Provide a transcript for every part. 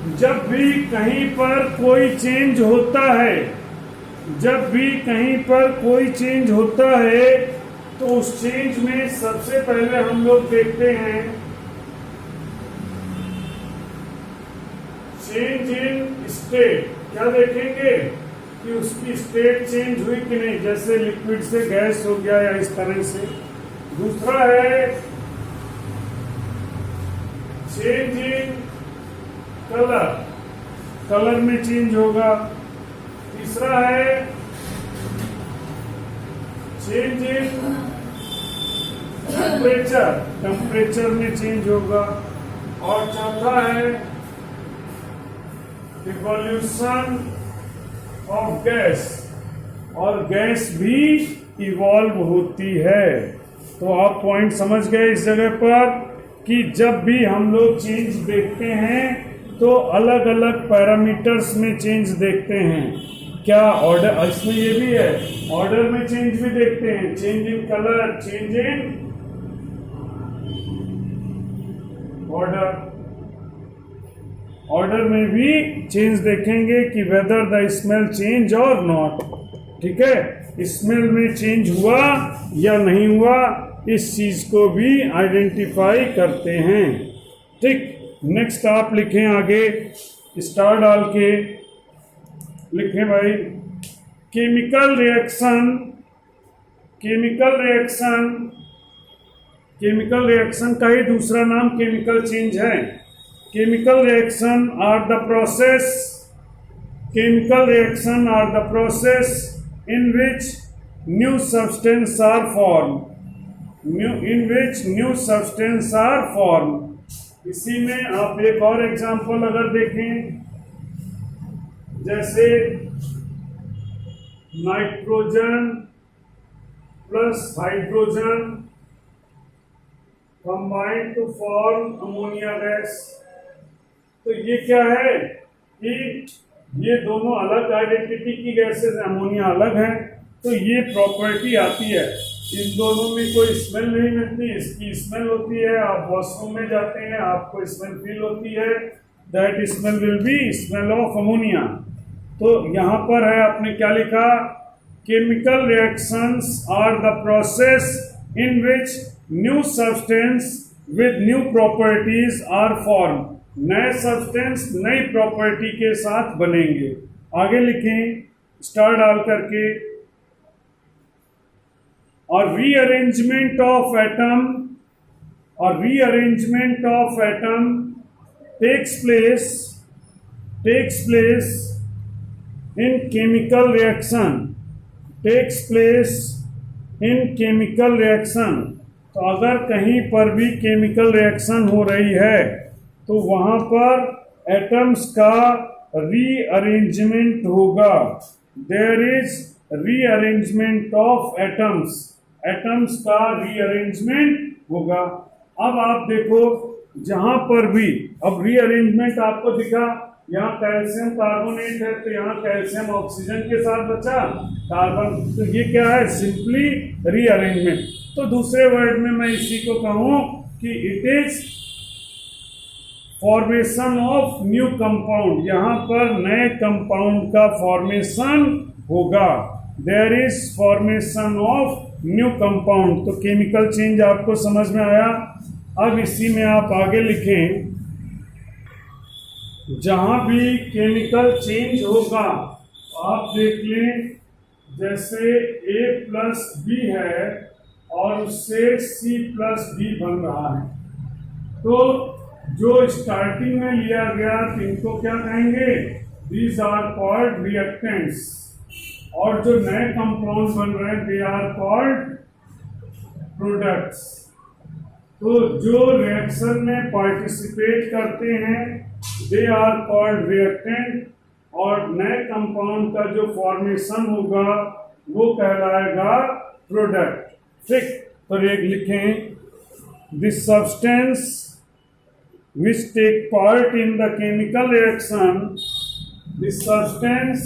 जब भी कहीं पर कोई चेंज होता है, जब भी कहीं पर कोई चेंज होता है तो उस चेंज में सबसे पहले हम लोग देखते हैं चेंज इन स्टेट। क्या देखेंगे कि उसकी स्टेट चेंज हुई कि नहीं, जैसे लिक्विड से गैस हो गया या इस तरह से। दूसरा है चेंज इन कलर, कलर में चेंज होगा। तीसरा है चेंज इन टेम्परेचर, टेम्परेचर में चेंज होगा। और चौथा है इवोल्यूशन ऑफ गैस, और गैस भी इवॉल्व होती है। तो आप पॉइंट समझ गए इस जगह पर कि जब भी हम लोग चेंज देखते हैं तो अलग अलग पैरामीटर्स में चेंज देखते हैं। क्या ऑर्डर, इसमें ये भी है, ऑर्डर में चेंज भी देखते हैं, change in colour, change in order. Order में भी चेंज देखेंगे कि वेदर द स्मेल चेंज और नॉट। ठीक है, स्मेल में चेंज हुआ या नहीं हुआ, इस चीज को भी आइडेंटिफाई करते हैं। ठीक, नेक्स्ट आप लिखें आगे, स्टार डाल के लिखें भाई, chemical reaction, chemical reaction, chemical reaction का ही दूसरा नाम केमिकल चेंज है। Chemical reaction are the process, chemical reaction are the process in which new substance are form, in which new substance are formed। इसी में आप एक और एग्जांपल अगर देखें, जैसे nitrogen plus hydrogen combined to form ammonia gas. तो ये क्या है कि ये दोनों अलग आइडेंटिटी की गैसेस, अमोनिया अलग है, तो ये प्रॉपर्टी आती है। इन दोनों में कोई स्मेल नहीं मिलती, इसकी स्मेल होती है। आप वॉशरूम में जाते हैं, आपको स्मेल फील होती है, that smell will be smell of ammonia. तो यहाँ पर है, आपने क्या लिखा, chemical reactions are the process in which new substance with new properties are form. नए सब्सटेंस नई प्रॉपर्टी के साथ बनेंगे। आगे लिखें स्टार डाल करके, और रीअरेंजमेंट ऑफ एटम, और rearrangement of atom takes place in chemical reaction, takes place in chemical reaction. तो अगर कहीं पर भी केमिकल रिएक्शन हो रही है तो वहां पर एटम्स का रीअरेंजमेंट होगा। There is rearrangement of atoms, atoms का रीअरेंजमेंट होगा। अब आप देखो जहां पर भी, अब रीअरेंजमेंट आपको दिखा, यहाँ कैल्शियम कार्बोनेट है तो यहाँ कैल्शियम ऑक्सीजन के साथ बचा कार्बन, तो ये क्या है, सिंपली रीअरेंजमेंट। तो दूसरे वर्ड में मैं इसी को कहूँ कि it is formation of new compound, यहाँ पर नए कंपाउंड का फॉर्मेशन होगा। There is formation of new compound. तो केमिकल चेंज आपको समझ में आया। अब इसी में आप आगे लिखें, जहां भी केमिकल चेंज होगा आप देख लें, जैसे A प्लस बी है और उससे C प्लस डी बन रहा है, तो जो स्टार्टिंग में लिया गया तो इनको क्या कहेंगे, दीज आर कॉल्ड रिएक्टेंट्स, और जो नए कंपाउंड बन रहे हैं दे आर कॉल्ड प्रोडक्ट्स। तो जो रिएक्शन में पार्टिसिपेट करते हैं दे आर कॉल्ड रिएक्टेंट, और नए कंपाउंड का जो फॉर्मेशन होगा वो कहलाएगा प्रोडक्ट। ठीक, तो एक लिखें, this substance which take part in the chemical reaction, the substance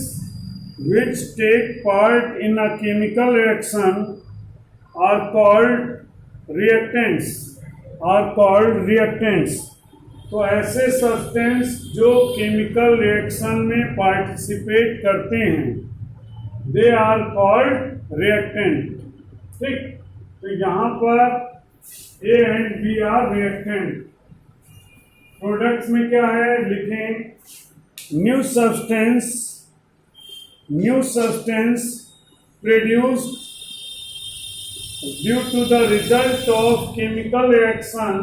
which take part in a chemical reaction are called reactants, are called reactants। तो ऐसे सब्सटेंस जो केमिकल रिएक्शन में पार्टिसिपेट करते हैं दे आर कॉल्ड रिएक्टेंट। ठीक, तो यहाँ पर A and B are reactant. Products में क्या है लिखें, new substance produced due to the result of chemical reaction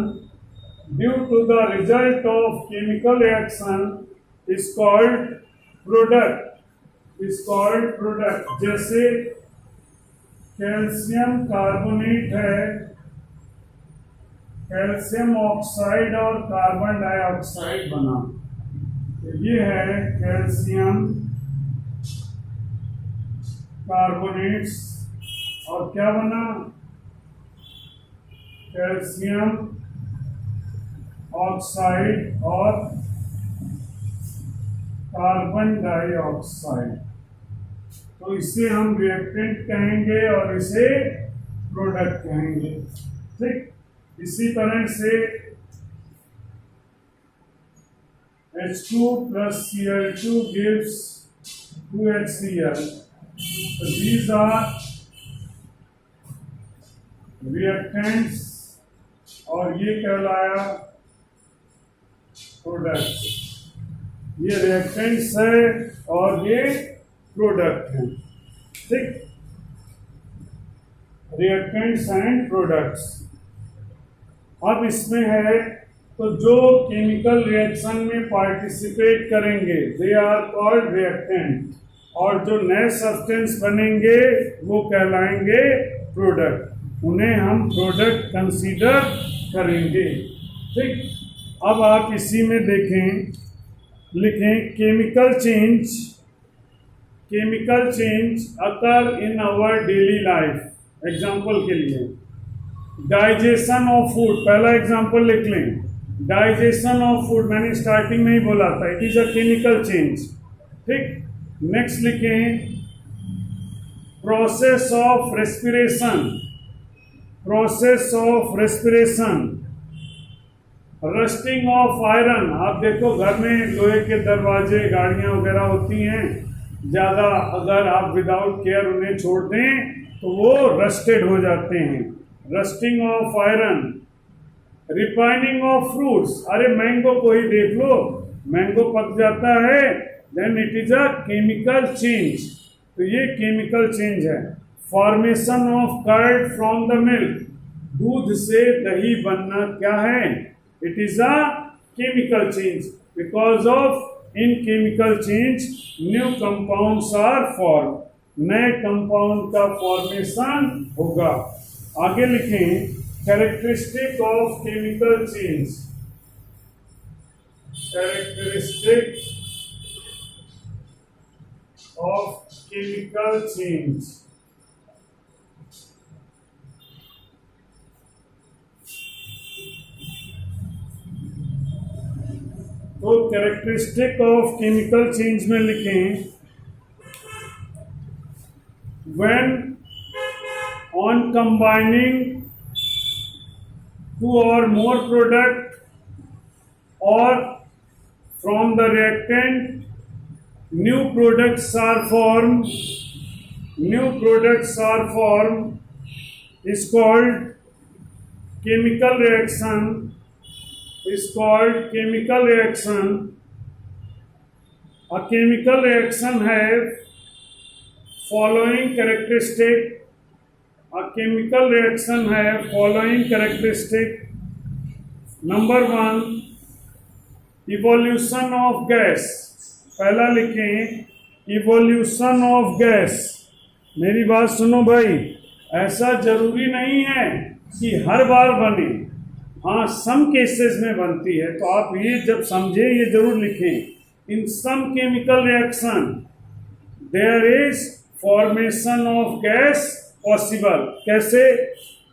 is called product। जैसे कैल्शियम कार्बोनेट है, कैल्शियम ऑक्साइड और कार्बन डाइऑक्साइड बना, तो ये है कैल्शियम कार्बोनेट्स और क्या बना, कैल्शियम ऑक्साइड और कार्बन डाइऑक्साइड। तो इसे हम रिएक्टेंट कहेंगे और इसे प्रोडक्ट कहेंगे। ठीक, इसी तरह से H2 plus Cl2 gives 2HCl। So these are reactants और ये कहलाया प्रोडक्ट्स। ये रिएक्टेंट्स है और ये प्रोडक्ट है। ठीक, रिएक्टेंट्स एंड प्रोडक्ट्स। अब इसमें है तो जो केमिकल रिएक्शन में पार्टिसिपेट करेंगे दे आर कॉल्ड रिएक्टेंट, और जो नए सब्सटेंस बनेंगे वो कहलाएंगे प्रोडक्ट, उन्हें हम प्रोडक्ट कंसीडर करेंगे। ठीक, अब आप इसी में देखें, लिखें chemical change occur in our daily life. Example के लिए डाइजेशन ऑफ फूड, पहला एग्जाम्पल लिख लें, डाइजेशन ऑफ फूड मैंने स्टार्टिंग में ही बोला था, it is a chemical change. ठीक, नेक्स्ट लिखें process of respiration, rusting of iron. आप देखो घर में लोहे के दरवाजे, गाड़ियां वगैरह होती हैं, ज़्यादा अगर आप विदाउट केयर उन्हें छोड़ दें तो वो रस्टेड हो जाते हैं। Rusting of iron, refining of fruits, अरे मैंगो को ही देख लो, मैंगो पक जाता है, then it is a chemical change. तो ये केमिकल चेंज है। Formation of curd from the milk, दूध से दही बनना क्या है, it is a chemical change. Because of in chemical change new compounds are form, नए कंपाउंड का फॉर्मेशन होगा। आगे लिखें characteristic of chemical change, characteristic of chemical change. तो कैरेक्टरिस्टिक ऑफ केमिकल चेंज में लिखें when on combining two or more product और from the reactant new products are form is called chemical reaction, A chemical reaction have following characteristic. Number 1, evolution of gas। पहला लिखें evolution of gas। मेरी बात सुनो भाई, ऐसा जरूरी नहीं है कि हर बार बने, हाँ सम केसेस में बनती है। तो आप ये जब समझे ये जरूर लिखें, in some chemical reaction there is formation of gas possible. कैसे,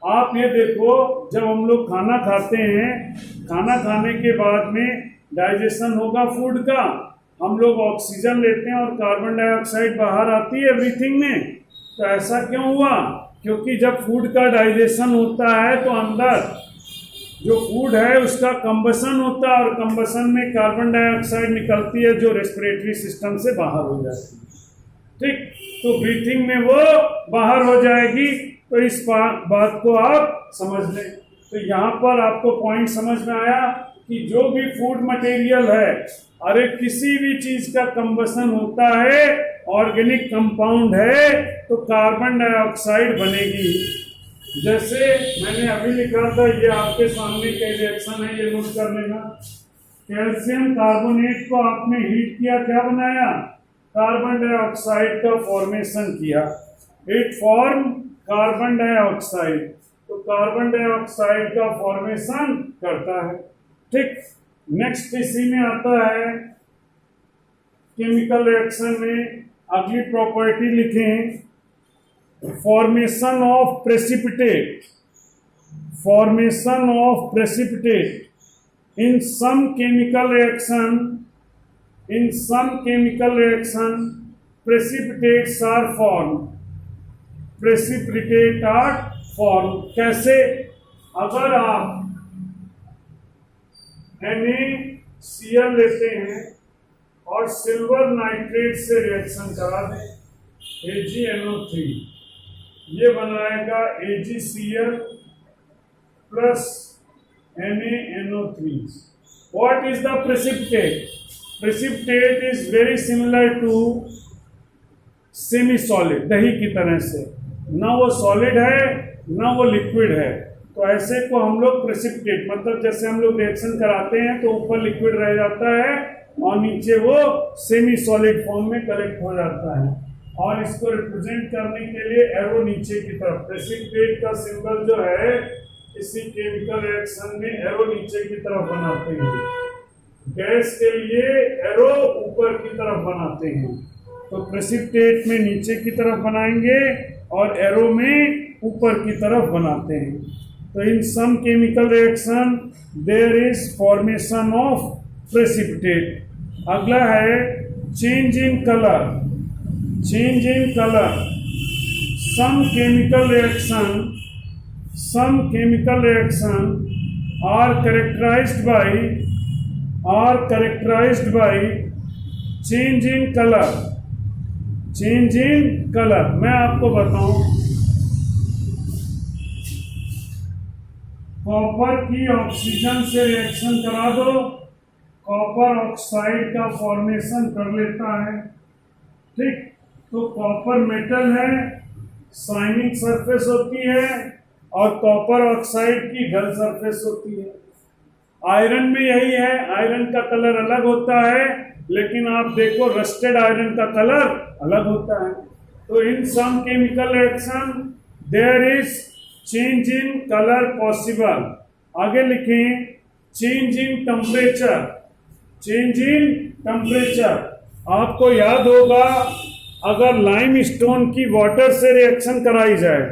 आप ये देखो, जब हम लोग खाना खाते हैं, खाना खाने के बाद में डाइजेशन होगा फूड का, हम लोग ऑक्सीजन लेते हैं और कार्बन डाइऑक्साइड बाहर आती है ब्रीथिंग में। तो ऐसा क्यों हुआ? क्योंकि जब फूड का डाइजेशन होता है तो अंदर जो फूड है उसका कंबसन होता है, और कंबसन में कार्बन डाइऑक्साइड निकलती है जो रेस्पिरेटरी सिस्टम से बाहर हो जाती है। ठीक, तो ब्रीथिंग में वो बाहर हो जाएगी। तो इस बात को आप समझ लें। तो यहाँ पर आपको पॉइंट समझ में आया कि जो भी फूड मटेरियल है, अरे किसी भी चीज का कंबसन होता है, ऑर्गेनिक कंपाउंड है, तो कार्बन डाइऑक्साइड बनेगी। जैसे मैंने अभी लिखा था, ये आपके सामने का रिएक्शन है, ये नोट कर लेना। कैल्शियम कार्बोनेट को आपने हीट किया, क्या बनाया? कार्बन डाइऑक्साइड का फॉर्मेशन किया। इट फॉर्म कार्बन डाइऑक्साइड, तो कार्बन डाइऑक्साइड का फॉर्मेशन करता है। ठीक, नेक्स्ट इसी में आता है केमिकल रिएक्शन में अगली प्रॉपर्टी लिखें, formation of precipitate. Formation of precipitate in some chemical reaction, in some chemical reaction precipitates are form, precipitate are form. कैसे? अगर आप NaCl लेते हैं और सिल्वर नाइट्रेट से रिएक्शन करा दें, AgNO3, ये बनाएगा AgCl plus NaNO3। What is the precipitate? Precipitate is very similar to semi solid, दही की तरह से, ना वो सॉलिड है ना वो लिक्विड है। तो ऐसे को हम लोग प्रेसिपिटेट, मतलब जैसे हम लोग रिएक्शन कराते हैं तो ऊपर लिक्विड रह जाता है और नीचे वो सेमी सॉलिड फॉर्म में कलेक्ट हो जाता है। और इसको रिप्रेजेंट करने के लिए एरो नीचे की तरफ, प्रेसिपिटेट का सिंबल जो है इसी केमिकल रिएक्शन में एरो नीचे की तरफ बनाते हैं। गैस के लिए एरो ऊपर की तरफ बनाते हैं। तो प्रेसिपिटेट में नीचे की तरफ बनाएंगे और एरो में ऊपर की तरफ बनाते हैं। तो in some chemical reaction there is formation of precipitate. अगला है change in colour. Change in colour, some chemical reaction are characterized by change in colour. Change in colour मैं आपको बताऊं, कॉपर की ऑक्सीजन से रिएक्शन करा दो, कॉपर ऑक्साइड का फॉर्मेशन कर लेता है। ठीक, तो कॉपर मेटल है, शाइनिंग सरफेस होती है, और कॉपर ऑक्साइड की डल सरफेस होती है। आयरन में यही है, आयरन का कलर अलग होता है, लेकिन आप देखो रस्टेड आयरन का कलर अलग होता है। तो in some chemical reaction there is change in colour possible. आगे लिखें change in temperature. Change in temperature, आपको याद होगा अगर लाइम स्टोन की वाटर से रिएक्शन कराई जाए